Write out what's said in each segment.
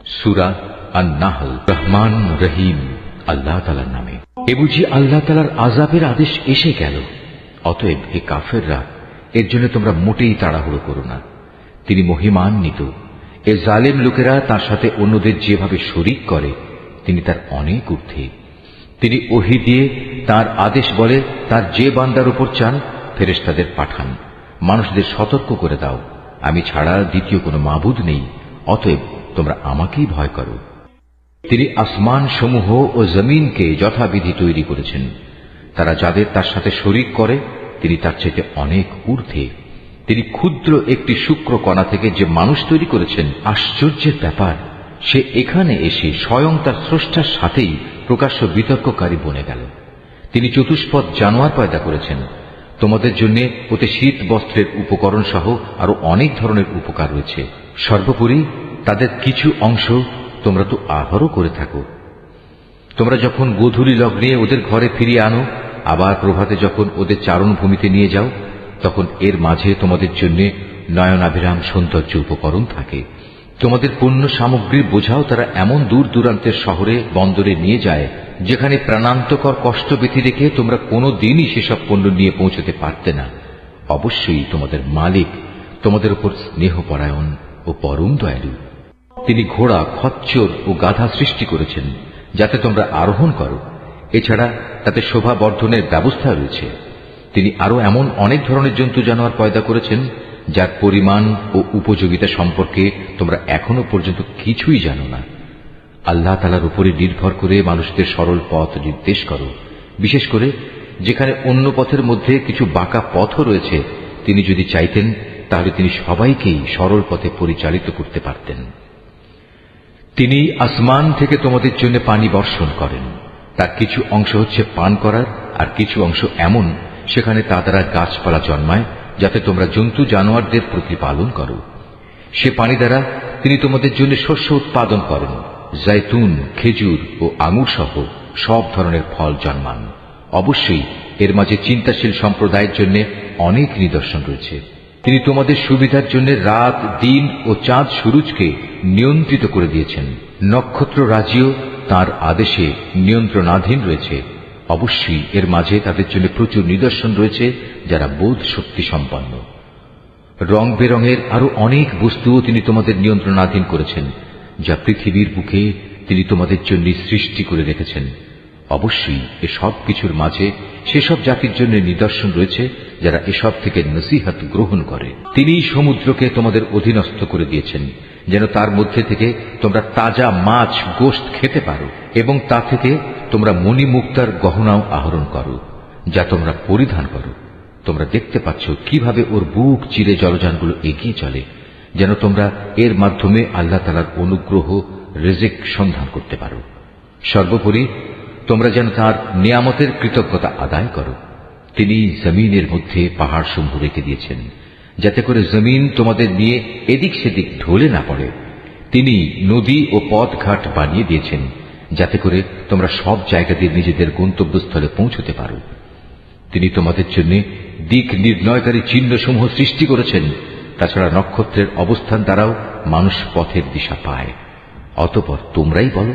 সূরা আন-নাহল। রহমান রহিম আল্লাহ তাআলার নামে। এ বুঝি আল্লাহ তাআলার আযাবের আদেশ এসে গেল? অতএব হে কাফেররা, এর জন্য তোমরা মোটেই তাড়াহুড়ো করো না। তিনি মহিমান্বিত। এ জালেম লোকেরা তার সাথে অন্যদের যেভাবে শরীক করে, তিনি তার অনেক ঊর্ধ্বে। তিনি ওহী দিয়ে তার আদেশ বলে তার যে বান্দার উপর চান ফেরেশতাদের পাঠান, মানুষদের সতর্ক করে দাও, আমি ছাড়া দ্বিতীয় কোনো মাবুদ নেই, অতএব তোমরা আমাকেই ভয় করো। তিনি আসমান সমূহ ও জমিনকে যথাবিধি তৈরি করেছেন। তারা যাদের তার সাথে শরীক করে, তিনি তার চাইতে অনেক ঊর্ধ্বে। তিনি ক্ষুদ্র একটি শুক্র কণা থেকে যে মানুষ তৈরি করেছেন, আশ্চর্যের ব্যাপার, সে এখানে এসে স্বয়ং তার স্রষ্টার সাথেই প্রকাশ্য বিতর্ককারী বনে গেল। তিনি চতুষ্পদ জানোয়ার পয়দা করেছেন। তোমাদের জন্য ওতে শীত বস্ত্রের উপকরণ সহ আরো অনেক ধরনের উপকার রয়েছে। সর্বোপরি তাদের কিছু অংশ তোমরা তো আহারও করে থাকো। তোমরা যখন গোধূলি লগ্নে ওদের ঘরে ফিরিয়ে আনো, আবার প্রভাতে যখন ওদের চারণভূমিতে নিয়ে যাও, তখন এর মাঝে তোমাদের জন্য নয়নাভিরাম সৌন্দর্য উপকরণ থাকে। তোমাদের পণ্য সামগ্রীর বোঝাও তারা এমন দূর দূরান্তের শহরে বন্দরে নিয়ে যায়, যেখানে প্রাণান্তকর কষ্ট ব্যথি রেখে তোমরা কোনো দিনই সেসব পণ্য নিয়ে পৌঁছতে পারতে না। অবশ্যই তোমাদের মালিক তোমাদের উপর স্নেহপরায়ণ ও পরম দয়ালু। তিনি ঘোড়া, খচ্চর ও গাধা সৃষ্টি করেছেন যাতে তোমরা আরোহণ করো। এছাড়া তাতে শোভা বর্ধনের ব্যবস্থা রয়েছে। তিনি আরো এমন অনেক ধরনের জন্তু জানোয়ার পয়দা করেছেন যার পরিমাণ ও উপযোগিতা সম্পর্কে তোমরা এখনো পর্যন্ত কিছুই জানো না। আল্লাহ তাআলার উপরে নির্ভর করে মানুষদের সরল পথ নির্দেশ করো, বিশেষ করে যেখানে অন্য পথের মধ্যে কিছু বাঁকা পথও রয়েছে। তিনি যদি চাইতেন তাহলে তিনি সবাইকেই সরল পথে পরিচালিত করতে পারতেন। তিনি আসমান থেকে তোমাদের জন্য পানি বর্ষণ করেন। তার কিছু অংশ হচ্ছে পান করার, আর কিছু অংশ এমন সেখানে তা দ্বারা গাছপালা জন্মায় যাতে তোমরা জন্তু জানোয়ারদের প্রতিপালন করো। সে পানি দ্বারা তিনি তোমাদের জন্য শস্য উৎপাদন করেন। জাইতুন, খেজুর ও আঙুর সহ সব ধরনের ফল জন্মান। অবশ্যই এর মাঝে চিন্তাশীল সম্প্রদায়ের জন্য অনেক নিদর্শন রয়েছে। তিনি তোমাদের সুবিধার জন্য রাত, দিন ও চাঁদ সূরজকে নিয়ন্ত্রিত করে দিয়েছেন। নক্ষত্র রাজিও তাঁর আদেশে নিয়ন্ত্রণাধীন রয়েছে। অবশ্যই এর মাঝে তাদের জন্য প্রচুর নিদর্শন রয়েছে যারা বোধ শক্তি সম্পন্ন। রং বেরঙের আরো অনেক বস্তুও তিনি তোমাদের নিয়ন্ত্রণাধীন করেছেন, যা পৃথিবীর বুকে তিনি তোমাদের জন্য সৃষ্টি করে রেখেছেন। অবশ্যই এসব কিছুর মাঝে সেসব জাতির জন্য নিদর্শন রয়েছে যারা এসব থেকে নসিহত গ্রহণ করে। তিনি সমুদ্রকে তোমাদের অধীনস্থ করে দিয়েছেন যেন তার মধ্যে থেকে তোমরা তাজা মাছ, গোশত খেতে পারো, এবং তা থেকে তোমরা মণিমুক্তার গহনাও আহরণ করো, যা তোমরা পরিধান করো। তোমরা দেখতে পাচ্ছ কিভাবে ওর বুক চিরে জলযানগুলো এগিয়ে চলে, যেন তোমরা এর মাধ্যমে আল্লাহ তাআলার অনুগ্রহ, রিজিক সন্ধান করতে পারো। সর্বোপরি তোমরা যেন তার নিয়ামতের কৃতজ্ঞতা আদায় করো। তিনি জমিনের মধ্যে পাহাড় সমূহ রেখে দিয়েছেন যাতে করে জমিন তোমাদের নিয়ে এদিক সেদিক ঢলে না পড়ে। তিনি নদী ও পথঘাট বানিয়ে দিয়েছেন যাতে করে তোমরা সব জায়গা দিয়ে নিজেদের গন্তব্যস্থলে পৌঁছতে পারো। তিনি তোমাদের জন্য দিক নির্ণয়কারী চিহ্নসমূহ সৃষ্টি করেছেন। তাছাড়া নক্ষত্রের অবস্থান দ্বারাও মানুষ পথের দিশা পায়। অতঃপর তোমরাই বলো,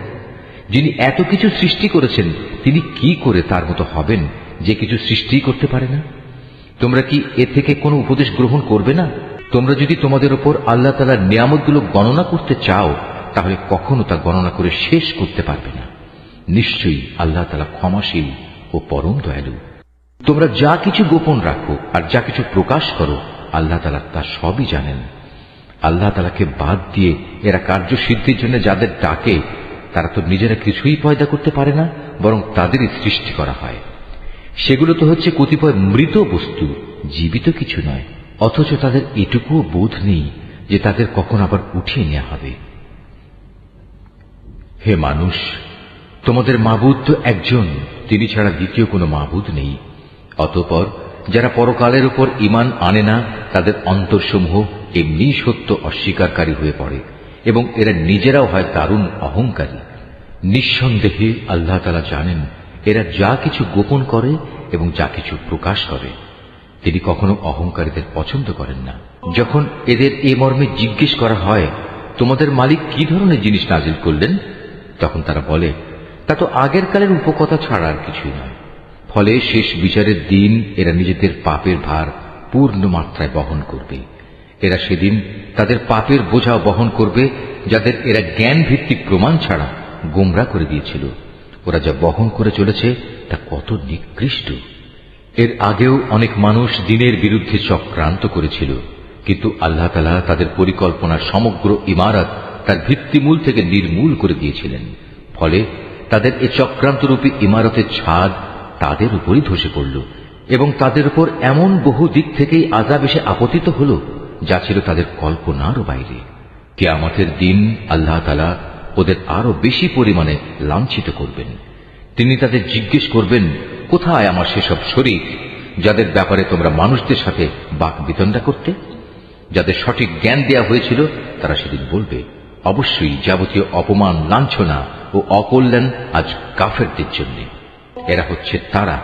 যিনি এত কিছু সৃষ্টি করেছেন তিনি কি করে তার মতো হবেন যে কিছু সৃষ্টি করতে পারে না? তোমরা কি এ থেকে কোনো উপদেশ গ্রহণ করবে না? তোমরা যদি তোমাদের উপর আল্লাহ তাআলার নিয়ামতগুলো গণনা করতে চাও, তাহলে কখনো তা গণনা করে শেষ করতে পারবে না। নিশ্চয়ই আল্লাহ তাআলা ক্ষমাশীল ও পরম দয়ালু। তোমরা যা কিছু গোপন রাখো আর যা কিছু প্রকাশ করো, আল্লাহ তাআলা তা সবই জানেন। আল্লাহ তাআলাকে বাদ দিয়ে এরা কার্যসিদ্ধির জন্য যাদের ডাকে, তারা তো নিজেরা কিছুই পয়দা করতে পারে না, বরং তাদেরই সৃষ্টি করা হয়। সেগুলো তো হচ্ছে কতিপয় মৃত বস্তু, জীবিত কিছু নয়। অথচ তাদের এটুকুও বোধ নেই যে তাদের কখন আবার উঠিয়ে নেওয়া হবে। হে মানুষ, তোমাদের মাবুদ তো একজন, তিনি ছাড়া দ্বিতীয় কোনো মাবুদ নেই। অতঃপর যারা পরকালের উপর ঈমান আনে না, তাদের অন্তরসমূহ এমনি সত্য অস্বীকারী হয়ে পড়ে এবং এরা নিজেরাও হয় দারুণ অহংকারী। নিঃসন্দেহে আল্লাহ তাআলা জানেন এরা যা কিছু গোপন করে এবং যা কিছু প্রকাশ করে। তিনি কখনো অহংকারীদের পছন্দ করেন না। যখন এদের এ মর্মে জিজ্ঞেস করা হয়, তোমাদের মালিক কি ধরনের জিনিস নাজিল করলেন? তখন তারা বলে, তা তো আগের কালের উপকথা ছাড়া আর কিছুই নয়। ফলে শেষ বিচারের দিন এরা নিজেদের পাপের ভার পূর্ণ মাত্রায় বহন করবে। এরা সেদিন তাদের পাপের বোঝা বহন করবে, যাদের এরা জ্ঞান ভিত্তিক প্রমাণ ছাড়া গোমরা করে দিয়েছিল। ওরা যা বহন করে চলেছে তা কত নিকৃষ্ট। এর আগেও অনেক মানুষ দ্বীনের বিরুদ্ধে চক্রান্ত করেছিল, কিন্তু আল্লাহ তাআলা তাদের পরিকল্পনার সমগ্র ইমারত তার ভিত্তিমূল থেকে নির্মূল করে দিয়েছিলেন। ফলে তাদের এ চক্রান্তরূপী ইমারতের ছাদ তাদের উপরই ধসে পড়ল এবং তাদের উপর এমন বহু দিক থেকেই আযাব এসে আপতিত হল, যা ছিল তাদের কল্পনারও বাইরে। কিয়ামতের দিন আল্লাহ তাআলা ওদের আরো বেশি পরিমাণে লাঞ্ছিত করবেন। তিনি তাদের জিজ্ঞেস করবেন, কোথায় আমার সেসব শরীক যাদের ব্যাপারে তোমরা মানুষদের সাথে বাক বিতণ্ডা করতে? যাদের সঠিক জ্ঞান দেয়া হয়েছিল তারা সেদিন বলবে, অবশ্যই যাবতীয় অপমান, লাঞ্ছনা ও অকল্যাণ আজ কাফেরদের জন্য। এরা হচ্ছে তারা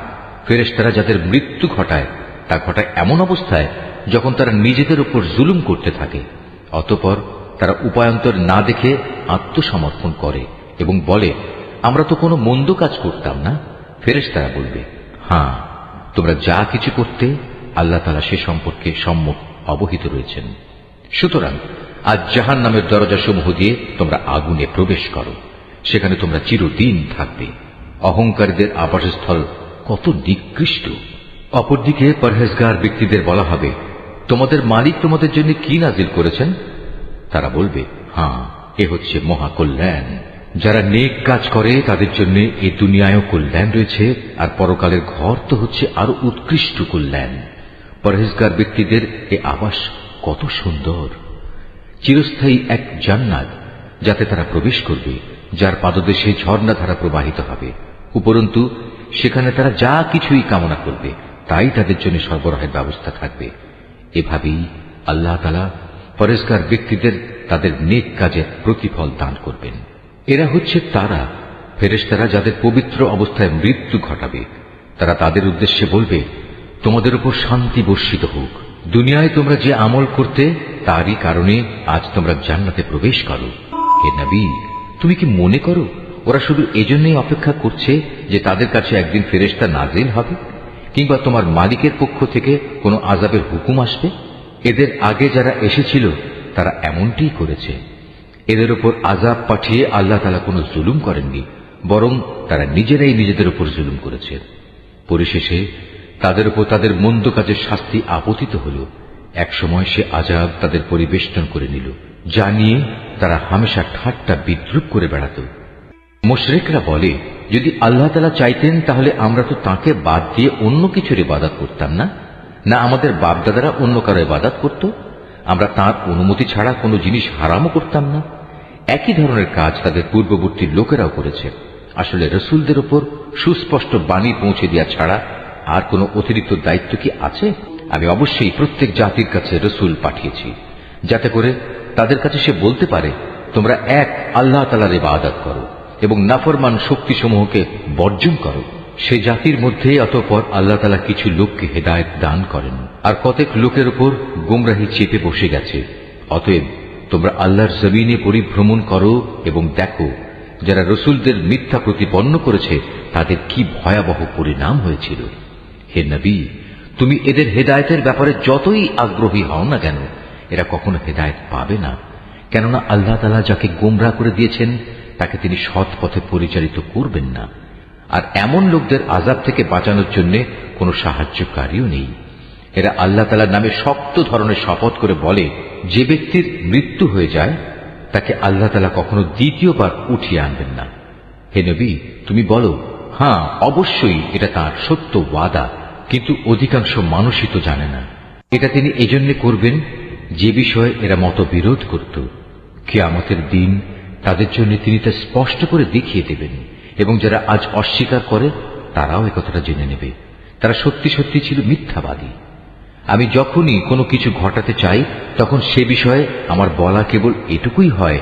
ফেরেশতারা যাদের মৃত্যু ঘটায়, তা ঘটায় এমন অবস্থায় যখন তারা নিজেদের উপর জুলুম করতে থাকে। অতঃপর তারা উপায়ান্তর না দেখে আত্মসমর্পণ করে এবং বলে, আমরা তো কোনো মন্দ কাজ করতাম না। ফেরেশতারা বলবে, হ্যাঁ, তোমরা যা কিছু করতে আল্লাহ তাআলা সে সম্পর্কে সম্যক অবহিত রয়েছেন। সুতরাং আজ জাহান্নামের দরজাসমূহ দিয়ে তোমরা আগুনে প্রবেশ করো, সেখানে তোমরা চিরদিন থাকবে। অহংকারীদের আবাসস্থল কত নিকৃষ্ট। অপরদিকে পরহেজগার ব্যক্তিদের বলা হবে, তোমাদের মালিক তোমাদের জন্য কি নাজিল করেছেন? তারা বলবে, হ্যাঁ, এ হচ্ছে মহাকল্যাণ। যারা নেক কাজ করে তাদের জন্য এই দুনিয়ায়ও কল্যাণ রয়েছে, আর পরকালের ঘর তো হচ্ছে আরো উৎকৃষ্ট কল্যাণ। পরহেজগার ব্যক্তিদের এ আবাস কত সুন্দর। চিরস্থায়ী এক জান্নাত, যাতে তারা প্রবেশ করবে, যার পাদদেশে ঝর্ণাধারা প্রবাহিত হবে। উপরন্তু সেখানে তারা যা কিছুই কামনা করবে তাই তাদের জন্য সরবরাহের ব্যবস্থা থাকবে। এভাবেই আল্লাহ তাআলা পরহেজগার ব্যক্তিদের তাদের নেক কাজের প্রতিফল দান করবেন। এরা হচ্ছে তারা ফেরেশতারা যাদের পবিত্র অবস্থায় মৃত্যু ঘটাবে। তারা তাদের উদ্দেশ্যে বলবে, তোমাদের উপর শান্তি বর্ষিত হোক। দুনিয়ায় তোমরা যে আমল করতে তারই কারণে আজ তোমরা জান্নাতে প্রবেশ করো। হে নবী, তুমি কি মনে করো ওরা শুধু এজন্যই অপেক্ষা করছে যে তাদের কাছে একদিন ফেরেশতা নাজিল হবে, কিংবা তোমার মালিকের পক্ষ থেকে কোনো আযাবের হুকুম আসবে? এদের আগে যারা এসেছিল তারা এমনটিই করেছে। এদের উপর আযাব পাঠিয়ে আল্লাহ তাআলা কোনো জুলুম করেননি, বরং তারা নিজেরাই নিজেদের উপর জুলুম করেছে। পরিশেষে তাদের উপর তাদের মন্দ কাজের শাস্তি আপতিত হল। একসময় সে আযাব তাদের পরিবেষ্টন করে নিল, যা নিয়ে তারা হামেশা ঠাট্টা বিদ্রুপ করে বেড়াত। মুশরিকরা বলে, যদি আল্লাহ তাআলা চাইতেন তাহলে আমরা তো তাঁকে বাদ দিয়ে অন্য কিছুর ইবাদত করতাম না, না আমাদের বাপদাদারা অন্য কারো ইবাদত করত। আমরা তাঁর অনুমতি ছাড়া কোনো জিনিস হারামও করতাম না। একই ধরনের কাজ তাদের পূর্ববর্তী লোকেরাও করেছে। আসলে রসুলদের উপর সুস্পষ্ট বাণী পৌঁছে দেওয়া ছাড়া আর কোনো অতিরিক্ত দায়িত্ব কি আছে? আমি অবশ্যই প্রত্যেক জাতির কাছে রসুল পাঠিয়েছি, যাতে করে তাদের কাছে সে বলতে পারে, তোমরা এক আল্লাহ তাআলার ইবাদত করো এবং নাফরমান শক্তিসমূহকে বর্জন করো। সে জাতির মধ্যে অতঃপর আল্লাহ তাআলা কিছু লোককে হেদায়েত দান করেন, আর কতক লোকের উপর গোমরাহি চেপে বসে গেছে। অতএব তোমরা আল্লাহর জমিনে পরিভ্রমণ করো এবং দেখো যারা রসুলদের মিথ্যা প্রতিপন্ন করেছে তাদের কি ভয়াবহ পরিণাম হয়েছিল। হে নবী, তুমি এদের হেদায়েতের ব্যাপারে যতই আগ্রহী হও না কেন, এরা কখনো হেদায়েত পাবে না। কেননা আল্লাহ তাআলা যাকে গোমরা করে দিয়েছেন তাকে তিনি সৎ পথে পরিচালিত করবেন না। আর এমন লোকদের আযাব থেকে বাঁচানোর জন্য কোনো সাহায্যকারীও নেই। এরা আল্লাহ তাআলার নামে শক্ত ধরনের শপথ করে বলে, যে ব্যক্তির মৃত্যু হয়ে যায় তাকে আল্লাহ তাআলা কখনো দ্বিতীয়বার উঠিয়ে আনবেন না। হে নবী, তুমি বলো, হ্যাঁ, অবশ্যই এটা তাঁর সত্য ওয়াদা, কিন্তু অধিকাংশ মানুষই তো জানে না। এটা তিনি এজন্য করবেন যে বিষয়ে এরা মতবিরোধ করত। কিয়ামতের দিন তাদের জন্য তিনি তা স্পষ্ট করে দেখিয়ে দেবেন, এবং যারা আজ অস্বীকার করে তারাও একথাটা জেনে নেবে তারা সত্যি সত্যি ছিল মিথ্যাবাদী। আমি যখনই কোনো কিছু ঘটাতে চাই তখন সে বিষয়ে আমার বলা কেবল এটুকুই হয়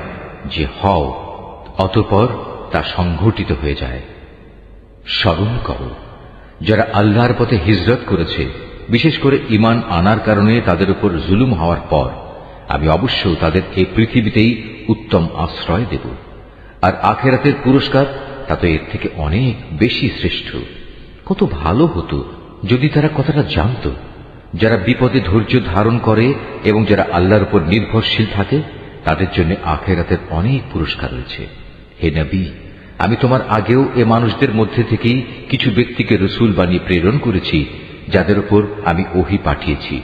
যে হও, অতঃপর তা সংঘটিত হয়ে যায়। স্মরণ করো, যারা আল্লাহর পথে হিজরত করেছে, বিশেষ করে ঈমান আনার কারণে তাদের উপর জুলুম হওয়ার পর আমি অবশ্য তাদের এই পৃথিবীতেই উত্তম আশ্রয় দেব। আর আখেরাতের পুরস্কার তা তো এর থেকে অনেক বেশি শ্রেষ্ঠ। কত ভালো হতো যদি তারা কথাটা জানত। যারা বিপদে ধৈর্য ধারণ করে এবং যারা আল্লাহর উপর নির্ভরশীল থাকে তাদের জন্য আখেরাতের অনেক পুরস্কার রয়েছে। হে নবী, আমি তোমার আগেও এ মানুষদের মধ্যে থেকেই কিছু ব্যক্তিকে রসুল বানিয়ে প্রেরণ করেছি, যাদের উপর আমি ওহী পাঠিয়েছি।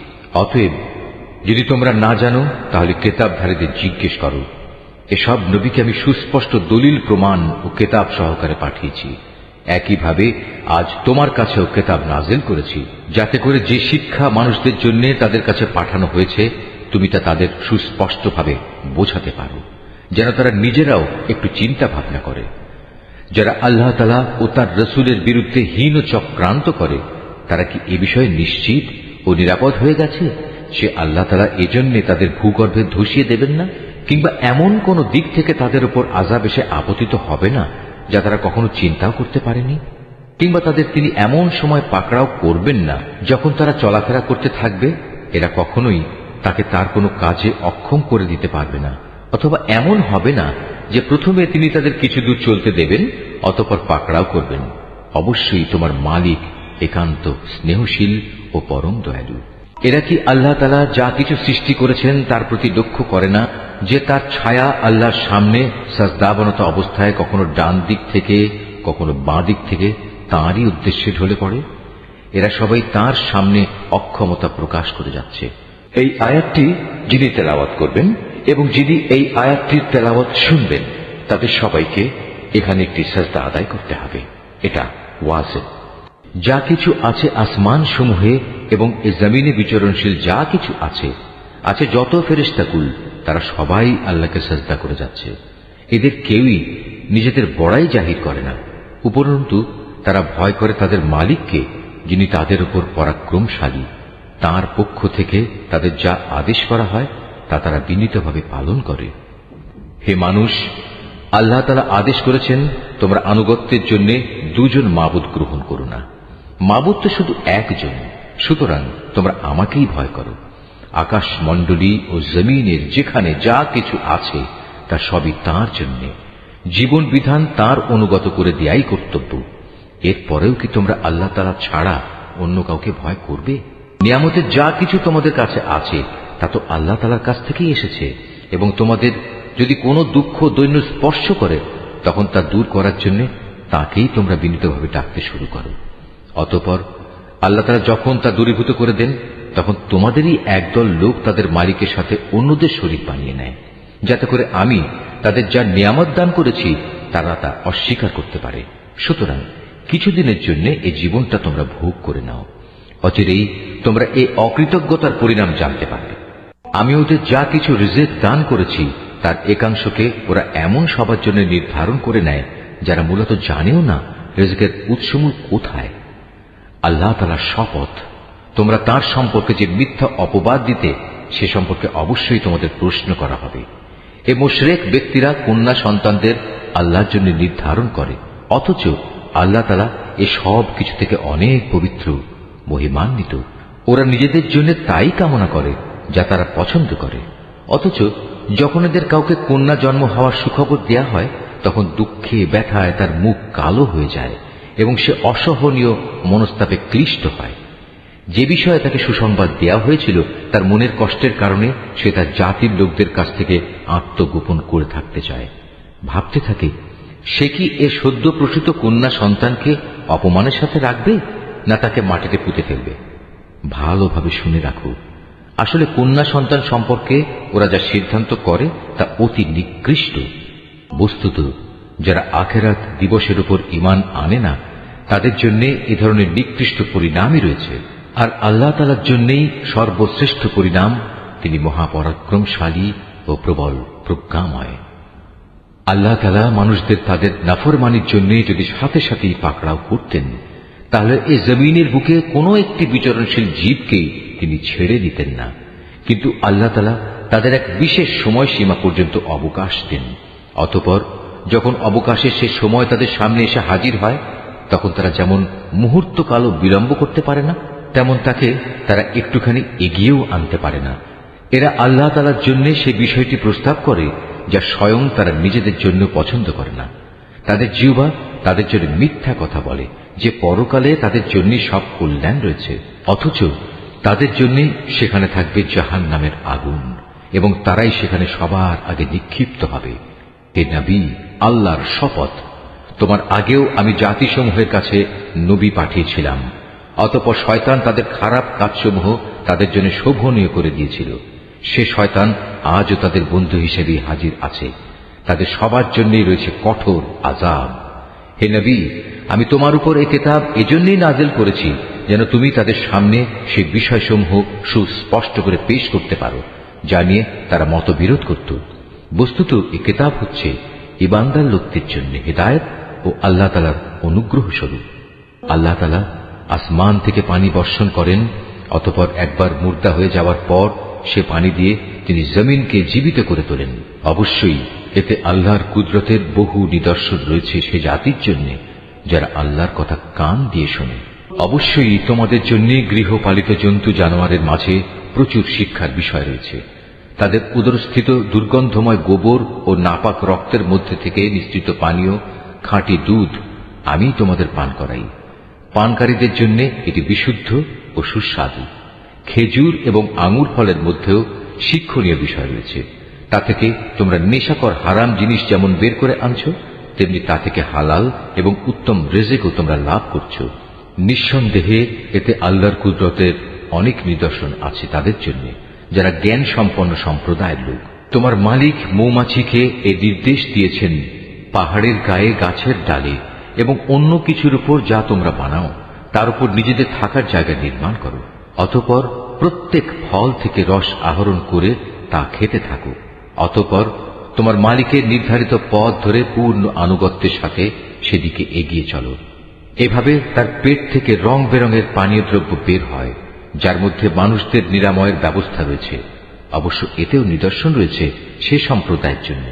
অতএব যদি তোমরা না জানো তাহলে কেতাবধারীদের জিজ্ঞেস করো। এসব নবীকে আমি সুস্পষ্ট দলিল প্রমাণ ও কেতাব সহকারে পাঠিয়েছি। একইভাবে আজ তোমার কাছেও কেতাব নাজিল করেছি, যাতে করে যে শিক্ষা মানুষদের জন্য তাদের কাছে পাঠানো হয়েছে তুমি তা তাদের সুস্পষ্টভাবে বোঝাতে পারো, যেন তারা নিজেরাও একটু চিন্তা ভাবনা করে। যারা আল্লাহ তাআলা ও তার রসুলের বিরুদ্ধে হীন চক্রান্ত করে তারা কি এ বিষয়ে নিশ্চিত ও নিরাপদ হয়ে গেছে সে আল্লাহ তাআলা এজন্যে তাদের ভূগর্ভে ধসিয়ে দেবেন না, কিংবা এমন কোন দিক থেকে তাদের উপর আযাব এসে আপতিত হবে না যা তারা কখনো চিন্তাও করতে পারেনি, কিংবা তাদের তিনি এমন সময় পাকড়াও করবেন না যখন তারা চলাফেরা করতে থাকবে। এরা কখনোই তাকে তার কোনো কাজে অক্ষম করে দিতে পারবে না, অথবা এমন হবে না যে প্রথমে তিনি তাদের কিছু দূর চলতে দেবেন অতঃপর পাকড়াও করবেন। অবশ্যই তোমার মালিক একান্ত স্নেহশীল ও পরম দয়ালু। এরা কি আল্লাহ তাআলা যা কিছু সৃষ্টি করেছেন তার প্রতি লক্ষ্য করে না যে তার ছায়া আল্লাহর সামনে সাজদাবনত অবস্থায় কখনো ডান দিক থেকে কখনো বাঁ দিক থেকে তাঁরই উদ্দেশ্যে ঢলে পড়ে? এরা সবাই তার সামনে অক্ষমতা প্রকাশ করে যাচ্ছে। এই আয়াতটি যিনি তেলাওয়াত করবেন এবং যিনি এই আয়াতটির তেলাওয়াত শুনবেন তাদের সবাইকে এখানে একটি সাজদা আদায় করতে হবে। এটা ওয়াজিব। যা কিছু আছে আসমান সমূহে এবং এ জমিনে বিচরণশীল যা কিছু আছে যত ফেরেশতাকুল তারা সবাই আল্লাহকে সাজদা করে যাচ্ছে। এদের কেউই নিজেদের বড়াই জাহির করে না, উপরন্তু তারা ভয় করে তাদের মালিককে, যিনি তাদের উপর পরাক্রমশালী। তাঁর পক্ষ থেকে তাদের যা আদেশ করা হয় তা তারা বিনীতভাবে পালন করে। হে মানুষ, আল্লাহ তাআলা আদেশ করেছেন তোমরা আনুগত্যের জন্য দুজন মাবুদ গ্রহণ করো না। মাবুদ তো শুধু একজন, সুতরাং তোমরা আমাকেই ভয় করো। আকাশ মণ্ডলী ও জমিনের যেখানে যা কিছু আছে তা সবই তাঁর জন্য। জীবন বিধান তাঁর অনুগত করে দেয়াই কর্তব্য। এরপরেও কি তোমরা আল্লাহ তাআলা ছাড়া অন্য কাউকে ভয় করবে? নিয়ামতের যা কিছু তোমাদের কাছে আছে তা তো আল্লাহ তাআলার কাছ থেকেই এসেছে, এবং তোমাদের যদি কোনো দুঃখ দৈন্য স্পর্শ করে তখন তা দূর করার জন্য তাকেই তোমরা বিনীতভাবে ডাকতে শুরু করো। অতঃপর আল্লাহ তাআলা যখন তা দূরীভূত করে দেন তখন তোমাদেরই একদল লোক তাদের মালিকের সাথে অন্যদের শরীক বানিয়ে নেয়, যাতে করে আমি তাদের যা নিয়ামত দান করেছি তারা তা অস্বীকার করতে পারে। সুতরাং কিছুদিনের জন্য এই জীবনটা তোমরা ভোগ করে নাও, অচিরেই তোমরা এই অকৃতজ্ঞতার পরিণাম জানতে পারবে। আমি ওদের যা কিছু রিজিক দান করেছি তার একাংশকে ওরা এমন সবার জন্য নির্ধারণ করে নেয় যারা মূলত জানেও না রিজিকের উৎসমূল কোথায়। আল্লাহ তাআলার শপথ, তোমরা তার সম্পর্কে যে মিথ্যা অপবাদ দিতে সে সম্পর্কে অবশ্যই তোমাদের প্রশ্ন করা হবে। এ মুশরিক ব্যক্তিরা কন্যা সন্তানদের আল্লাহর জন্য নির্ধারণ করে, অথচ আল্লাহ তাআলা এ সব কিছু থেকে অনেক পবিত্র, মহিমান্বিত। ওরা নিজেদের জন্য তাই কামনা করে যা তারা পছন্দ করে, অথচ যখন এদের কাউকে কন্যা জন্ম হওয়ার সুখবর দেয়া হয় তখন দুঃখে ব্যথায় তার মুখ কালো হয়ে যায় এবং সে অসহনীয় মনস্তাপে ক্লিষ্ট হয়। যে বিষয়ে তাকে সুসংবাদ দেয়া হয়েছিল তার মনের কষ্টের কারণে সে তার জাতির লোকদের কাছ থেকে আত্মগোপন করে থাকতে চায়। ভাবতে থাকে, সে কি এ সদ্য প্রসূত কন্যা সন্তানকে অপমানের সাথে রাখবে না তাকে মাটিতে পুঁতে ফেলবে। ভালোভাবে শুনে রাখো, আসলে কন্যা সন্তান সম্পর্কে ওরা যা সিদ্ধান্ত করে তা অতি নিকৃষ্ট। বস্তুত যারা আখিরাত দিবসের উপর ঈমান আনে না তাদের জন্য এ ধরনের নিকৃষ্ট পরিণামই রয়েছে, আর আল্লাহ তাআলার জন্যই সর্বশ্রেষ্ঠ পরিণাম। তিনি মহাপরাক্রমশালী ও প্রবল প্রজ্ঞাময়। আল্লাহ তাআলা মানুষদের তাদের নাফরমানির জন্য যদি সাথে সাথেই পাকড়াও করতেন তাহলে এই জমিনের বুকে কোনো একটি বিচরণশীল জীবকেই তিনি ছেড়ে দিতেন না, কিন্তু আল্লাহ তাআলা তাদের এক বিশেষ সময়সীমা পর্যন্ত অবকাশ দেন। অতঃপর যখন অবকাশের সে সময় তাদের সামনে এসে হাজির হয় তখন তারা যেমন মুহূর্তকালও বিলম্ব করতে পারে না, তেমন তাকে তারা একটুখানি এগিয়েও আনতে পারে না। এরা আল্লাহ তাআলার জন্য সে বিষয়টি প্রস্তাব করে যা স্বয়ং তারা নিজেদের জন্য পছন্দ করে না। তাদের জিহ্বা তাদের জন্য মিথ্যা কথা বলে যে পরকালে তাদের জন্য সব কল্যাণ রয়েছে, অথচ তাদের জন্য সেখানে থাকবে জাহান্নামের আগুন এবং তারাই সেখানে সবার আগে নিক্ষিপ্ত হবে। হে নবী, আল্লাহর শপথ, তোমার আগেও আমি জাতিসমূহের কাছে নবী পাঠিয়েছিলাম, অতঃপর শয়তান তাদের খারাপ কাজসমূহ তাদের জন্য শোভনীয় করে দিয়েছিল। সে শয়তান আজও তাদের বন্ধু হিসেবে হাজির আছে। তাদের সবার জন্যই রয়েছে কঠোর আযাব। হে নবী, আমি তোমার উপর এই কিতাব এজন্যই নাযিল করেছি যেন তুমি তাদের সামনে সেই বিষয়সমূহ সুস্পষ্ট করে পেশ করতে পারো যা নিয়ে তারা মতবিরোধ করত। বস্তুত এই কিতাব হচ্ছে ঈমানদার লোকদের জন্য হিদায়াত ও আল্লাহ তাআলার অনুগ্রহ স্বরূপ। আল্লাহ তাআলা আসমান থেকে পানি বর্ষণ করেন, অতঃপর একবার মুর্দা হয়ে যাওয়ার পর সে পানি দিয়ে তিনি জমিনকে জীবিত করে তোলেন। অবশ্যই এতে আল্লাহর কুদরতের বহু নিদর্শন রয়েছে সে জাতির জন্য যারা আল্লাহর কথা কান দিয়ে শোনে। অবশ্যই তোমাদের জন্য গৃহপালিত জন্তু জানোয়ারের মাঝে প্রচুর শিক্ষার বিষয় রয়েছে। তাদের উদরস্থিত দুর্গন্ধময় গোবর ও নাপাক রক্তের মধ্যে থেকে নিঃসৃত পানীয় খাঁটি দুধ আমি তোমাদের পান করাই। পানকারীদের জন্য এটি বিশুদ্ধ ও সুস্বাদু। খেজুর এবং আঙুর ফলের মধ্যেও শিক্ষণীয় বিষয় রয়েছে। তা থেকে তোমরা নেশাকর হারাম জিনিস যেমন বের করে আনছো, তেমনি তা থেকে হালাল এবং উত্তম রিজিকও তোমরা লাভ করছো। নিঃসন্দেহে এতে আল্লাহর কুদরতের অনেক নিদর্শন আছে তাদের জন্য যারা জ্ঞান সম্পন্ন সম্প্রদায়ের লোক। তোমার মালিক মৌমাছিকে এই নির্দেশ দিয়েছেন, পাহাড়ের গায়ে গাছের ডালে এবং অন্য কিছুর উপর যা তোমরা বানাও তার উপর নিজেদের থাকার জায়গা নির্মাণ করো, অতঃপর প্রত্যেক ফল থেকে রস আহরণ করে তা খেতে থাকো। অতঃপর তোমার মালিকের নির্ধারিত পথ ধরে পূর্ণ আনুগত্যের সাথে সেদিকে এগিয়ে চলো। এভাবে তার পেট থেকে রং বেরঙের পানীয় দ্রব্য বের হয় যার মধ্যে মানুষদের নিরাময়ের ব্যবস্থা রয়েছে। অবশ্য এতেও নিদর্শন রয়েছে সে সম্প্রদায়ের জন্য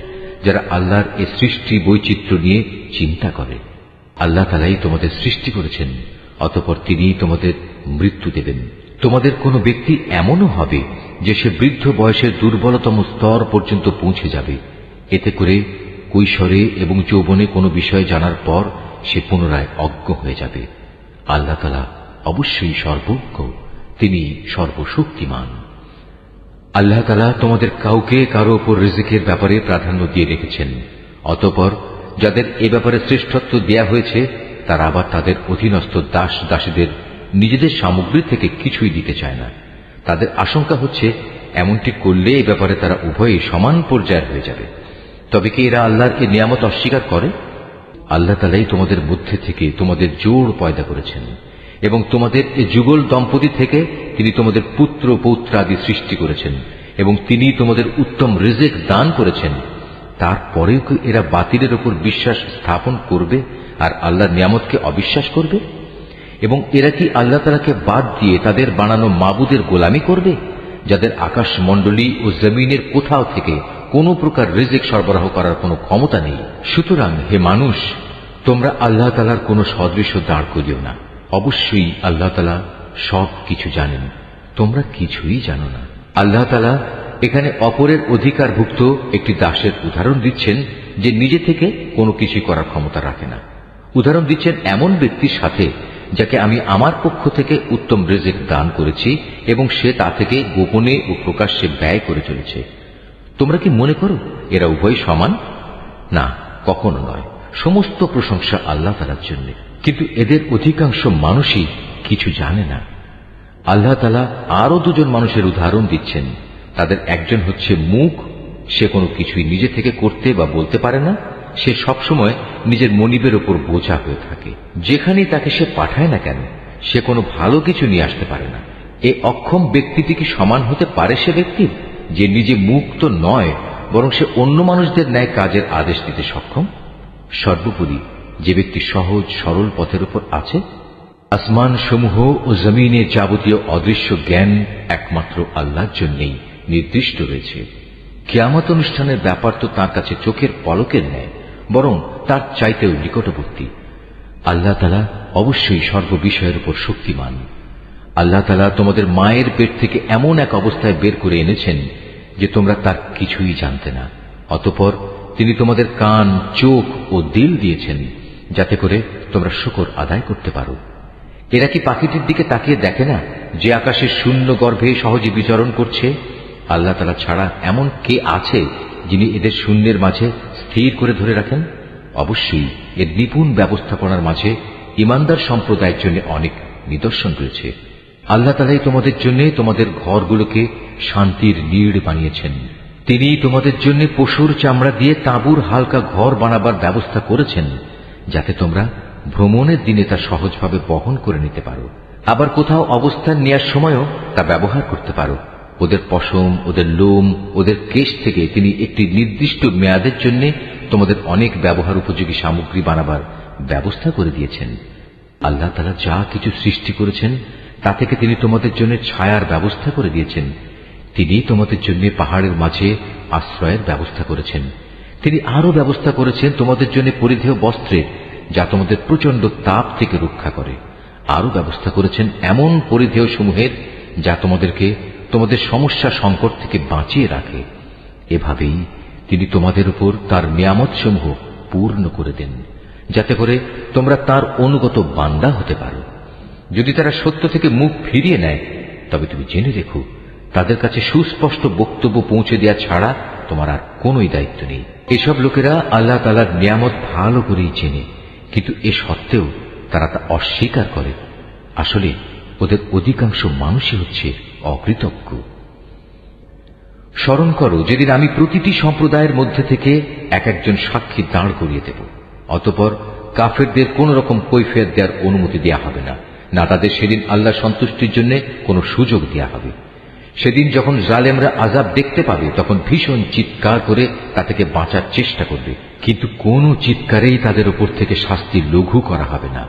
যারা আল্লাহর এই সৃষ্টি বৈচিত্র্য নিয়ে চিন্তা করে। আল্লাহ তাআলাই তোমাদের সৃষ্টি করেছেন, অতঃপর তিনিই তোমাদের মৃত্যু দেবেন। তোমাদের কোনো ব্যক্তি এমনও হবে যে সে বৃদ্ধ বয়সের দুর্বলতম স্তর পর্যন্ত পৌঁছে যাবে। এতে করে কৈশোরে এবং যৌবনে কোনো বিষয় জানার পর সে পুনরায় অজ্ঞ হয়ে যাবে। আল্লাহ তাআলা অবশ্যই সর্বজ্ঞ, তিনি সর্বশক্তিমান। আল্লাহ তাআলা তোমাদের কাউকে কারো উপর রিজিকের ব্যাপারে প্রাধান্য দিয়ে রেখেছেন, অতঃপর যাদের এ ব্যাপারে শ্রেষ্ঠত্ব দেয়া হয়েছে তারা আবার তাদের অধীনস্থ দাস দাসীদের নিজেদের সামগ্রী থেকে কিছুই দিতে চায় না। তাদের আশঙ্কা হচ্ছে এমনটি করলে এ ব্যাপারে তারা উভয়ই সমান পর্যায়ের হয়ে যাবে। তবে কি এরা আল্লাহর এই নিয়ামত অস্বীকার করে? আল্লাহ তাআলাই তোমাদের মধ্যে থেকে তোমাদের জোড় পয়দা করেছেন এবং তোমাদের এই যুগল দম্পতি থেকে তিনি তোমাদের পুত্র পৌত্রাদি সৃষ্টি করেছেন এবং তিনি তোমাদের উত্তম রিজিক দান করেছেন। তারপরেও কি এরা বাতিলের উপর বিশ্বাস স্থাপন করবে আর আল্লাহর নিয়ামতকে অবিশ্বাস করবে? এবং এরা কি আল্লাহ তাআলাকে বাদ দিয়ে তাদের বানানো মাবুদের গোলামি করবে যাদের আকাশমণ্ডলী ও জমিনের কোথাও থেকে কোনো প্রকার রিজিক সরবরাহ করার কোনো ক্ষমতা নেই? সুতরাং হে মানুষ, তোমরা আল্লাহ তাআলার কোনো সদৃশ্য দাঁড় করিও না। অবশ্যই আল্লাহ তাআলা সব কিছু জানেন, তোমরা কিছুই জানো না। আল্লাহ তাআলা এখানে অপরের অধিকারভুক্ত একটি দাসের উদাহরণ দিচ্ছেন যে নিজে থেকে কোনো কিছু করার ক্ষমতা রাখে না। উদাহরণ দিচ্ছেন এমন ব্যক্তির সাথে যাকে আমি আমার পক্ষ থেকে উত্তম রিজিক দান করেছি এবং সে তা থেকে গোপনে ও প্রকাশ্যে ব্যয় করে চলেছে। তোমরা কি মনে করো এরা উভয় সমান? না, কখনো নয়। সমস্ত প্রশংসা আল্লাহ তাআলার জন্য, কিন্তু এদের অধিকাংশ মানুষই কিছু জানে না। আল্লাহ তাআলা আরো দুজন মানুষের উদাহরণ দিচ্ছেন। তাদের একজন হচ্ছে মূক, সে কোনো কিছুই নিজে থেকে করতে বা বলতে পারে না। সে সবসময় নিজের মনিবের ওপর বোঝা হয়ে থাকে। যেখানেই তাকে সে পাঠায় না কেন সে কোনো ভালো কিছু নিয়ে আসতে পারে না। এই অক্ষম ব্যক্তিটি কি সমান হতে পারে সে ব্যক্তির যে নিজে মুক্ত নয়, বরং সে অন্য মানুষদের ন্যায় কাজের আদেশ দিতে সক্ষম? সর্বোপরি যে ব্যক্তি সহজ সরল পথের উপর আছে। আসমান সমূহ ও জমিনের যাবতীয় অদৃশ্য জ্ঞান একমাত্র আল্লাহর জন্যই নির্দিষ্ট রয়েছে। কিয়ামত অনুষ্ঠানের ব্যাপার তো তাঁর কাছে চোখের পলকের ন্যায়, বরং তার চাইতেও নিকটবর্তী। আল্লাহ তাআলা অবশ্যই সর্ববিষয়ের উপর শক্তিমান। আল্লাহ তাআলা তোমাদের মায়ের পেট থেকে এমন এক অবস্থায় বের করে এনেছেন যে তোমরা তার কিছুই জানতে না। অতঃপর তিনি তোমাদের কান, চোখ ও দিল দিয়েছেন যাতে করে তোমরা শুকর আদায় করতে পারো। এরা কি পাখিটির দিকে তাকিয়ে দেখে না যে আকাশের শূন্য গর্ভে সহজে বিচরণ করছে? আল্লাহ তাআলা ছাড়া এমন কে আছে যিনি এদের শূন্যের মাঝে স্থির করে ধরে রাখেন? অবশ্যই এর নিপুণ ব্যবস্থাপনার মাঝে ইমানদার সম্প্রদায়ের জন্য অনেক নিদর্শন রয়েছে। আল্লাহ তাআলাই তোমাদের জন্য তোমাদের ঘরগুলোকে শান্তির নীড় বানিয়েছেন। তিনি তোমাদের জন্য পশুর চামড়া দিয়ে তাঁবুর হালকা ঘর বানাবার ব্যবস্থা করেছেন যাতে তোমরা ভ্রমণের দিনে তা সহজভাবে বহন করে নিতে পারো। আবার কোথাও অবস্থান নেওয়ার সময়ও তা ব্যবহার করতে পারো। ওদের পশম, ওদের লোম, ওদের কেশ থেকে তিনি একটি নির্দিষ্ট মেয়াদের জন্য তোমাদের অনেক ব্যবহার উপযোগী সামগ্রী বানাবার ব্যবস্থা করে দিয়েছেন। আল্লাহ তাআলা যা কিছু সৃষ্টি করেছেন তা থেকে তিনি তোমাদের জন্য ছায়ার ব্যবস্থা করে দিয়েছেন। তিনি তোমাদের জন্য পাহাড়ের মাঝে আশ্রয়ের ব্যবস্থা করেছেন। তিনি আরো ব্যবস্থা করেছেন তোমাদের জন্য পরিধেয় বস্ত্রের, যা তোমাদের প্রচন্ড তাপ থেকে রক্ষা করে। আরো ব্যবস্থা করেছেন এমন পরিধেয় সমূহের যা তোমাদেরকে তোমাদের সমস্যা সংকট থেকে বাঁচিয়ে রাখে। এভাবেই তিনি তোমাদের উপর তার নিয়ামত সমূহ পূর্ণ করে দেন যাতে করে তোমরা তার অনুগত বান্দা হতে পারো। যদি তারা সত্য থেকে মুখ ফিরিয়ে নেয় তবে তুমি জেনে রেখো তাদের কাছে সুস্পষ্ট বক্তব্য পৌঁছে দেওয়া ছাড়া তোমার আর কোনোই দায়িত্ব নেই। এসব লোকেরা আল্লাহ তাআলার নিয়ামত ভালো করেই চেনে, কিন্তু এ সত্ত্বেও তারা তা অস্বীকার করে। আসলে ওদের অধিকাংশ মানুষই হচ্ছে অকৃতজ্ঞ। স্মরণ করো যেদিন আমি প্রতিটি সম্প্রদায়ের মধ্যে থেকে এক একজন সাক্ষী দাঁড় করিয়ে দেব। অতঃপর কাফেরদের কোন রকম কৈফিয়ত দেওয়ার অনুমতি দেয়া হবে না, না তাদের সেদিন আল্লাহ সন্তুষ্টির জন্য কোনো সুযোগ দেয়া হবে। সেদিন যখন জালেমরা আযাব দেখতে পাবে তখন ভীষণ চিৎকার করে তা থেকে বাঁচার চেষ্টা করবে, কিন্তু কোনো চিৎকারেই তাদের উপর থেকে শাস্তি লঘু করা হবে না,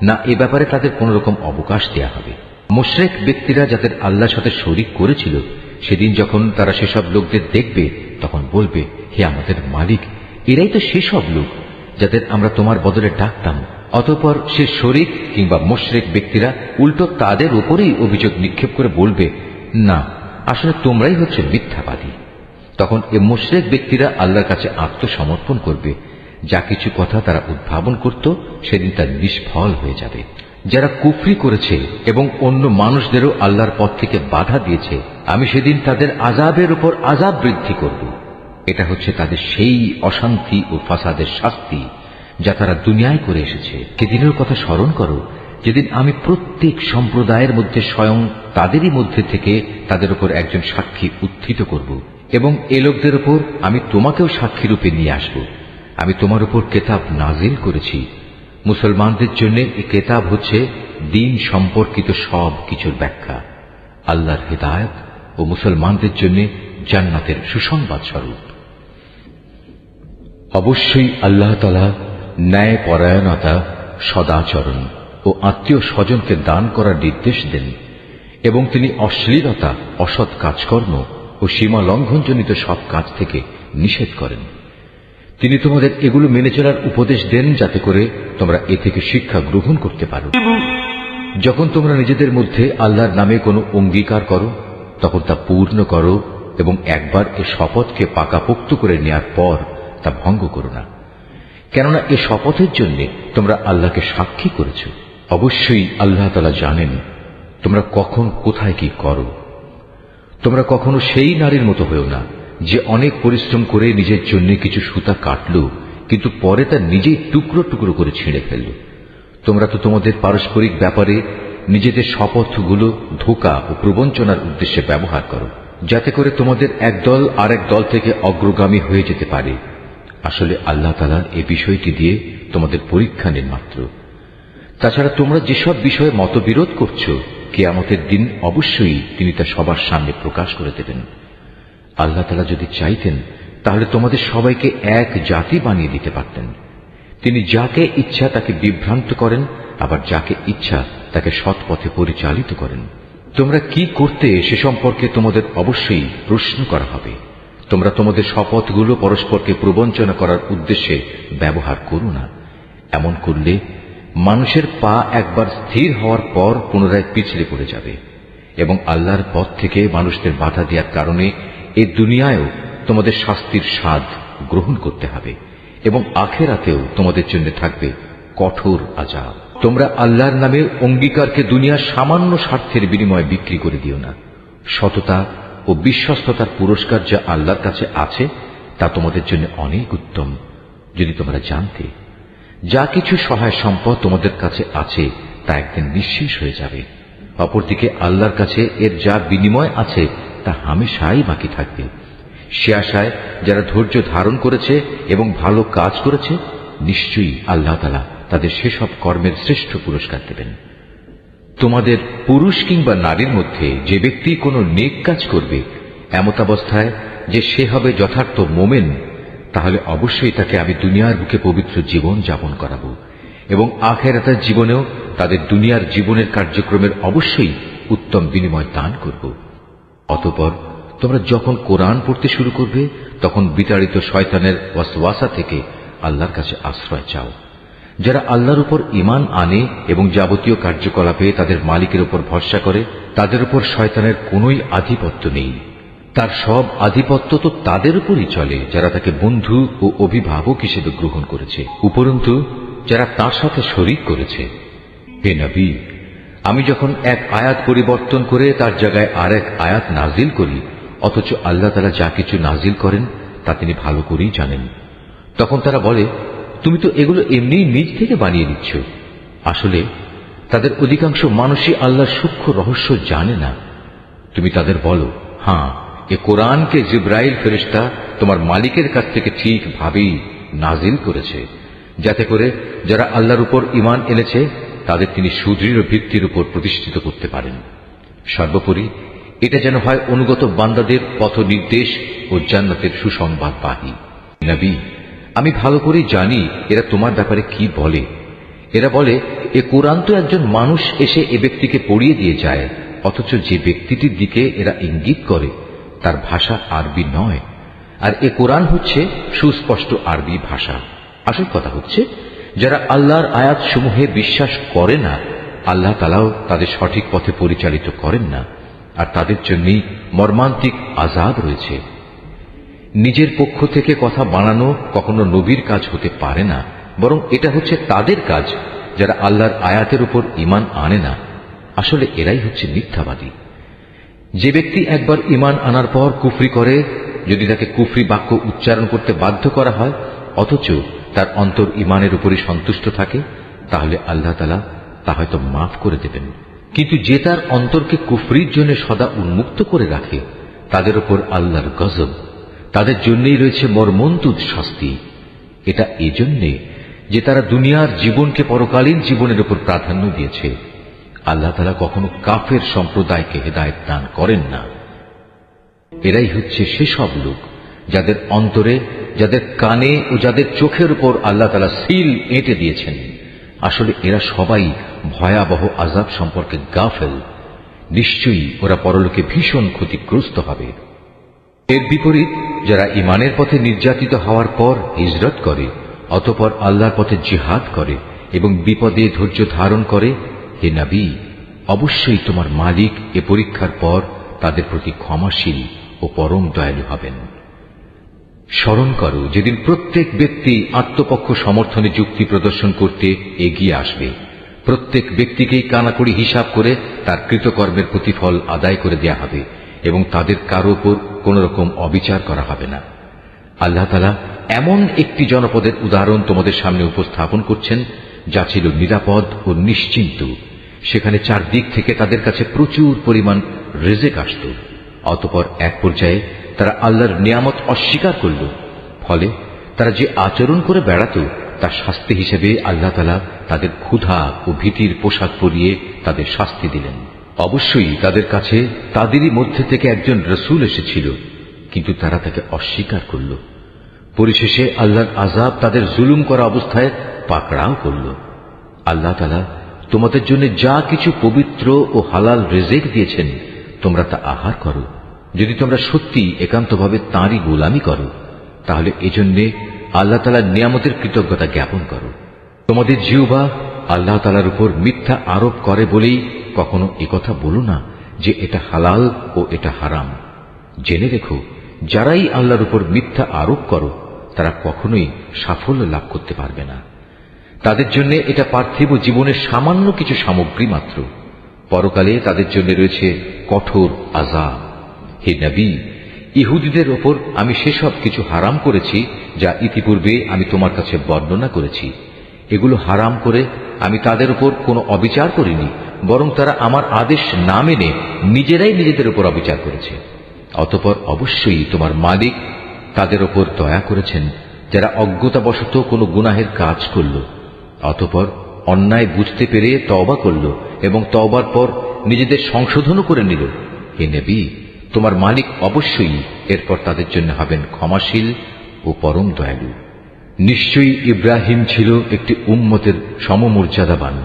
না এ ব্যাপারে তাদের কোন রকম অবকাশ দেয়া হবে। মুশরিক ব্যক্তিরা যাদের আল্লাহর সাথে শরীক করেছিল সেদিন যখন তারা সেসব লোকদের দেখবে তখন বলবে, হে আমাদের মালিক, এরাই তো সেসব লোক যাদের আমরা তোমার বদলে ডাকতাম। অতঃপর সে শরীক কিংবা মুশরিক ব্যক্তিরা উল্টো তাদের উপরেই অভিযোগ নিক্ষেপ করে বলবে, না আসলে তোমরাই হচ্ছে মিথ্যাবাদী। তখন এ মুশরিক ব্যক্তিরা আল্লাহর কাছে আত্মসমর্পণ করবে। যা কিছু কথা তারা উদ্ভাবন করত সেদিন তা নিষ্ফল হয়ে যাবে। যারা কুফরি করেছে এবং অন্য মানুষদেরও আল্লাহর পথ থেকে বাধা দিয়েছে, আমি সেদিন তাদের আযাবের উপর আযাব বৃদ্ধি করব। এটা হচ্ছে তাদের সেই অশান্তি ও ফাসাদের শাস্তি যা তারা দুনিয়ায় করে এসেছে। সেদিনের কথা স্মরণ করো যেদিন আমি প্রত্যেক সম্প্রদায়ের মধ্যে স্বয়ং তাদেরই মধ্যে থেকে তাদের উপর একজন সাক্ষী উত্থিত করব, এবং এ লোকদের উপর আমি তোমাকেও সাক্ষী রূপে নিয়ে আসব। আমি তোমার উপর কেতাব নাজিল করেছি। মুসলমানদের জন্য এই কেতাব হচ্ছে দ্বীন সম্পর্কিত সব কিছুর ব্যাখ্যা, আল্লাহর হিদায়াত ও মুসলমানদের জন্য জান্নাতের সুসংবাদ স্বরূপ। অবশ্যই আল্লাহ তাআলা ন্যায় পরায়ণতা, সদাচরণ ও আত্মীয় স্বজনকে দান করার নির্দেশ দেন, এবং তিনি অশ্লীলতা, অসৎ কাজকর্ম ও সীমা লঙ্ঘনজনিত সব কাজ থেকে নিষেধ করেন। তিনি তোমাদের এগুলো মেনে চলার উপদেশ দেন যাতে করে তোমরা এ থেকে শিক্ষা গ্রহণ করতে পারো। যখন তোমরা নিজেদের মধ্যে আল্লাহর নামে কোনো অঙ্গীকার করো তখন তা পূর্ণ করো, এবং একবার এ শপথকে পাকাপোক্ত করে নেয়ার পর তা ভঙ্গ করো না, কেননা এ শপথের জন্য তোমরা আল্লাহকে সাক্ষী করেছ। অবশ্যই আল্লাহ তাআলা জানেন তোমরা কখন কোথায় কি করো। তোমরা কখনো সেই নারীর মতো হয়েও না যে অনেক পরিশ্রম করে নিজের জন্য কিছু সুতা কাটল, কিন্তু পরে তা নিজেই টুকরো টুকরো করে ছিঁড়ে ফেলল। তোমরা তো তোমাদের পারস্পরিক ব্যাপারে নিজেদের শপথগুলো ধোঁকা ও প্রবঞ্চনার উদ্দেশ্যে ব্যবহার করো, যাতে করে তোমাদের একদল আরেক দল থেকে অগ্রগামী হয়ে যেতে পারে। আসলে আল্লাহ তাআলা এই বিষয়টি দিয়ে তোমাদের পরীক্ষা নেন মাত্র। তাছাড়া তোমরা যেসব বিষয়ে মতবিরোধ করছো, কিয়ামতের দিন অবশ্যই তিনি তা সবার সামনে প্রকাশ করে দেবেন। আল্লাহ তাআলা যদি চাইতেন তাহলে তোমাদের সবাইকে এক জাতি বানিয়ে দিতে পারতেন। তিনি যাকে ইচ্ছা তাকে বিভ্রান্ত করেন, আবার যাকে ইচ্ছা তাকে সৎ পথে পরিচালিত করেন। তোমরা কি করতে সে সম্পর্কে তোমাদের অবশ্যই প্রশ্ন করা হবে। তোমরা তোমাদের শপথগুলো পরস্পরকে প্রবঞ্চনা করার উদ্দেশ্যে ব্যবহার করো না। এমন করলে মানুষের পা একবার স্থির হওয়ার পর পুনরায় পিছলে পড়ে যাবে, এবং আল্লাহর পথ থেকে মানুষদের বাধা দেওয়ার কারণে এ দুনিয়ায়ও তোমাদের শাস্তির স্বাদ গ্রহণ করতে হবে এবং আখিরাতেও তোমাদের জন্য থাকবে কঠোর আযাব। তোমরা আল্লাহর নামে অঙ্গীকারকে দুনিয়ার সামান্য স্বার্থের বিনিময়ে বিক্রি করে দিও না। সততা ও বিশ্বস্ততার পুরস্কার যা আল্লাহর কাছে আছে তা তোমাদের জন্য অনেক উত্তম। যদি তোমরা জানতে, যা কিছু সহায় সম্পদ তোমাদের কাছে আছে তা একদিন নিঃশেষ হয়ে যাবে, অপরদিকে আল্লাহর কাছে এর যা বিনিময় আছে তা হামেশাই বাকি থাকবে। সে আশায় যারা ধৈর্য ধারণ করেছে এবং ভালো কাজ করেছে, নিশ্চয়ই আল্লাহ তাআলা তাদের সেসব কর্মের শ্রেষ্ঠ পুরস্কার দেবেন। তোমাদের পুরুষ কিংবা নারীর মধ্যে যে ব্যক্তি কোনো নেক কাজ করবে এমতাবস্থায় যে সে হবে যথার্থ মোমেন, তাহলে অবশ্যই তাকে আমি দুনিয়ার বুকে পবিত্র জীবন যাপন করাবো এবং আখিরাতের জীবনেও তাদের দুনিয়ার জীবনের কার্যক্রমের অবশ্যই উত্তম বিনিময় দান করব। অতঃপর তোমরা যখন কোরআন পড়তে শুরু করবে তখন বিতাড়িত শয়তানের ওয়াসওয়াসা থেকে আল্লাহর কাছে আশ্রয় চাও। যারা আল্লাহর উপর ঈমান আনে এবং যাবতীয় কার্যকলাপে তাদের মালিকের উপর ভরসা করে, তাদের উপর শয়তানের কোনোই আধিপত্য নেই। তার সব আধিপত্য তো তাদের উপরই চলে যারা তাকে বন্ধু ও অভিভাবক হিসেবে গ্রহণ করেছে, উপরন্তু যারা তার সাথে শরীক করেছে। হে নবী, আমি যখন এক আয়াত পরিবর্তন করে তার জায়গায় আরেক আয়াত নাজিল করি, অথচ আল্লাহ তাআলা যা কিছু নাজিল করেন তা তিনি ভালো করেই জানেন, তখন তারা বলে, তুমি তো এগুলো এমনিই নিজ থেকে বানিয়ে দিচ্ছ। আসলে তাদের অধিকাংশ মানুষই আল্লাহর সূক্ষ্ম রহস্য জানে না। তুমি তাদের বলো, হ্যাঁ, এ কোরআনকে জিবরাইল ফেরেশতা তোমার মালিকের কাছ থেকে ঠিকভাবেই নাজিল করেছে, যাতে করে যারা আল্লাহর উপর ঈমান এনেছে তাদের তিনি সুদৃঢ় ভিত্তির উপর প্রতিষ্ঠিত করতে পারেন। সর্বোপরি এটা যেন হয় অনুগত বান্দাদের পথ নির্দেশ ও জান্নাতের সুসংবাদবাহী। নবী, আমি ভালো করেই জানি এরা তোমার ব্যাপারে কি বলে। এরা বলে, এ কোরআন তো একজন মানুষ এসে এ ব্যক্তিকে পড়িয়ে দিয়ে যায়, অথচ যে ব্যক্তিটির দিকে এরা ইঙ্গিত করে তার ভাষা আরবি নয়, আর এ কোরআন হচ্ছে সুস্পষ্ট আরবি ভাষা। আসল কথা হচ্ছে, যারা আল্লাহর আয়াত সমূহে বিশ্বাস করে না, আল্লাহ তাআলাও তাদের সঠিক পথে পরিচালিত করেন না, আর তাদের জন্যই মর্মান্তিক আযাব রয়েছে। নিজের পক্ষ থেকে কথা বানানো কখনো নবীর কাজ হতে পারে না, বরং এটা হচ্ছে তাদের কাজ যারা আল্লাহর আয়াতের উপর ঈমান আনে না। আসলে এরাই হচ্ছে মিথ্যাবাদী। যে ব্যক্তি একবার ঈমান আনার পর কুফরি করে, যদি তাকে কুফরি বাক্য উচ্চারণ করতে বাধ্য করা হয় অথচ তার অন্তর ঈমানের উপরই সন্তুষ্ট থাকে, তাহলে আল্লাহ তাআলা তা হয়তো মাফ করে দেবেন। কিন্তু যে তার অন্তরকে কুফরির জন্য সদা উন্মুক্ত করে রাখে, তাদের উপর আল্লাহর গজব, তাদের জন্যই রয়েছে মর্মন্তুদ শাস্তি। এটা এজন্যে যে তারা দুনিয়ার জীবনকে পরকালীন জীবনের উপর প্রাধান্য দিয়েছে। আল্লাহ তাআলা কখনো কাফের সম্প্রদায়কে হেদায়েত দান করেন না। এরাই হচ্ছে সেসব লোক যাদের অন্তরে, যাদের কানে ও যাদের চোখের উপর আল্লাহ তাআলা সিল এঁটে দিয়েছেন। আসলে এরা সবাই ভয়াবহ আযাব সম্পর্কে গাফেল। নিশ্চয়ই ওরা পরলোকে ভীষণ ক্ষতিগ্রস্ত হবে। এর বিপরীত যারা ঈমানের পথে নির্যাতিত হওয়ার পর হিজরত করে, অতঃপর আল্লাহর পথে জিহাদ করে এবং বিপদে ধৈর্য ধারণ করে, হে নবী, অবশ্যই তোমার মালিক এ পরীক্ষার পর তাদের প্রতি ক্ষমাশীল ও পরম দয়ালু হবেন। স্মরণ করো যেদিন প্রত্যেক ব্যক্তি আত্মপক্ষ সমর্থনে যুক্তি প্রদর্শন করতে এগিয়ে আসবে। প্রত্যেক ব্যক্তিকেই কানাকড়ি হিসাব করে তার কৃতকর্মের প্রতিফল আদায় করে দেয়া হবে এবং তাদের কারো উপর কোন রকম অবিচার করা হবে না। আল্লাহ তাআলা এমন একটি জনপদের উদাহরণ তোমাদের সামনে উপস্থাপন করছেন যা ছিল নিরাপদ ও নিশ্চিন্ত। সেখানে চারদিক থেকে তাদের কাছে প্রচুর পরিমাণ রিজিক আসত। অতঃপর এক পর্যায়ে তারা আল্লাহর নিয়ামত অস্বীকার করল। ফলে তারা যে আচরণ করে বেড়াত তার শাস্তি হিসেবে আল্লাহ তাআলা তাদের ক্ষুধা ও ভীতির পোশাক পরিয়ে তাদের শাস্তি দিলেন। অবশ্যই তাদের কাছে তাদেরই মধ্যে থেকে একজন রাসূল এসেছিল, কিন্তু তারা তাকে অস্বীকার করল। পরিশেষে আল্লাহর আযাব তাদের জুলুম করা অবস্থায় পাকড়াও করল। আল্লাহ তাআলা তোমাদের জন্য যা কিছু পবিত্র ও হালাল রিজিক দিয়েছেন তোমরা তা আহার করো। যদি তোমরা সত্যি একান্তভাবে তাঁরই গোলামি করো, তাহলে এজন্যে আল্লাহ তাআলার নিয়ামতের কৃতজ্ঞতা জ্ঞাপন করো। তোমাদের জিহ্বা আল্লাহ তাআলার উপর মিথ্যা আরোপ করে বলেই কখনো একথা বলো না যে এটা হালাল ও এটা হারাম। জেনে রেখো যারাই আল্লাহর উপর মিথ্যা আরোপ করো তারা কখনোই সাফল্য লাভ করতে পারবে না। তাদের জন্য এটা পার্থিব জীবনের সামান্য কিছু সামগ্রী মাত্র, পরকালে তাদের জন্য রয়েছে কঠোর আযাব। হে নবী, ইহুদিদের ওপর আমি সেসব কিছু হারাম করেছি যা ইতিপূর্বে আমি তোমার কাছে বর্ণনা করেছি। এগুলো হারাম করে আমি তাদের উপর কোনো অবিচার করিনি, বরং তারা আমার আদেশ না মেনে নিজেরাই নিজেদের উপর অবিচার করেছে। অতঃপর অবশ্যই তোমার মালিক তাদের ওপর দয়া করেছেন যারা অজ্ঞতাবশত কোনো গুনাহের কাজ করল, অতঃপর অন্যায় বুঝতে পেরে তওবা করল এবং তওবার পর নিজেদের সংশোধনও করে নিল। হে নবী, তোমার মালিক অবশ্যই এরপর তাদের জন্য হবেন ক্ষমাশীল ও পরম দয়ালু। নিশ্চয়ই ইব্রাহিম ছিল একটি উম্মতের সমমর্যাদাবান।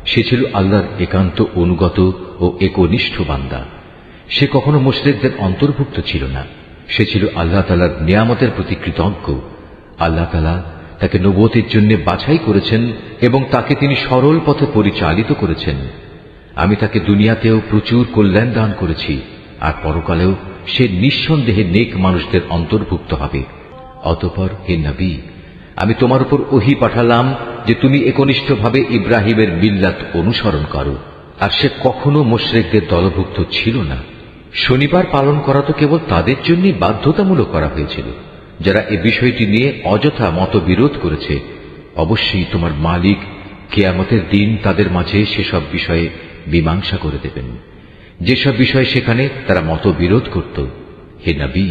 সে ছিল আল্লাহর একান্ত অনুগত ও একনিষ্ঠ বান্দা। সে কখনো মুশরিকদের অন্তর্ভুক্ত ছিল না। সে ছিল আল্লাহ তাআলার নিয়ামতের প্রতি কৃতজ্ঞ। আল্লাহ তাআলা তাকে নবুয়তের জন্য বাছাই করেছেন এবং তাকে তিনি সরল পথে পরিচালিত করেছেন। আমি তাকে দুনিয়াতেও প্রচুর কল্যাণ দান করেছি, আর পরকালেও সে নিঃসন্দেহে নেক মানুষদের অন্তর্ভুক্ত হবে। অতঃপর হে নবী, আমি তোমার উপর ওহী পাঠালাম যে তুমি একনিষ্ঠভাবে ইব্রাহিমের মিল্লাত অনুসরণ করো, আর সে কখনো মুশরিকদের দলভুক্ত ছিল না। শনিবার পালন করা তো কেবল তাদের জন্যই বাধ্যতামূলক করা হয়েছিল যারা এ বিষয়টি নিয়ে অযথা মতবিরোধ করেছে। অবশ্যই তোমার মালিক কিয়ামতের দিন তাদের মাঝে সেসব বিষয়ে মীমাংসা করে দেবেন, যেসব বিষয়ে সেখানে তারা মতবিরোধ করত। হে নবী,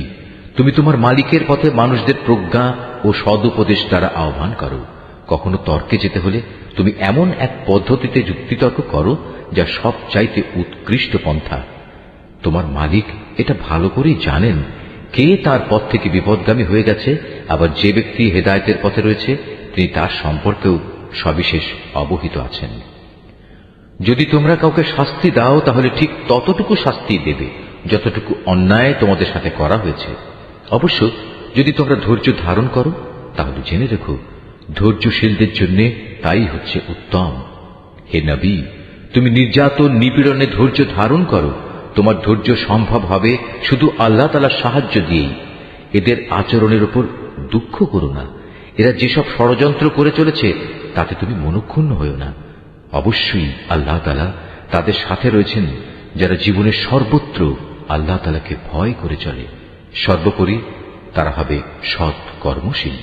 তুমি তোমার মালিকের পথে মানুষদের প্রজ্ঞা ও সদুপদেশ দ্বারা আহ্বান করো। কখনো তর্কে যেতে হলে তুমি এমন এক পদ্ধতিতে যুক্তিতর্ক করো যা সব চাইতে উৎকৃষ্ট পন্থা। তোমার মালিক এটা ভালো করেই জানেন কে তার পথ থেকে বিপদগামী হয়ে গেছে, আবার যে ব্যক্তি হেদায়েতের পথে রয়েছে তিনি তার সম্পর্কেও সবিশেষ অবহিত আছেন। যদি তোমরা কাউকে শাস্তি দাও তাহলে ঠিক ততটুকু শাস্তি দেবে যতটুকু অন্যায় তোমাদের সাথে করা হয়েছে। অবশ্য যদি তোমরা ধৈর্য ধারণ করো তাহলে জেনে রেখো ধৈর্যশীলদের জন্য তাই হচ্ছে উত্তম। হে নবী, তুমি নির্যাতন নিপীড়নে ধৈর্য ধারণ করো। তোমার ধৈর্য সম্ভব হবে শুধু আল্লাহ তাআলার সাহায্য দিয়েই। এদের আচরণের উপর দুঃখ করো না। এরা যেসব ষড়যন্ত্র করে চলেছে তাতে তুমি মনক্ষুণ্ণ হও না। অবশ্যই আল্লাহ তাআলা তাদের সাথে রয়েছেন যারা জীবনের সর্বত্র আল্লাহ তাআলাকে ভয় করে চলে। সর্বোপরি তারা হবে সৎ কর্মশীল।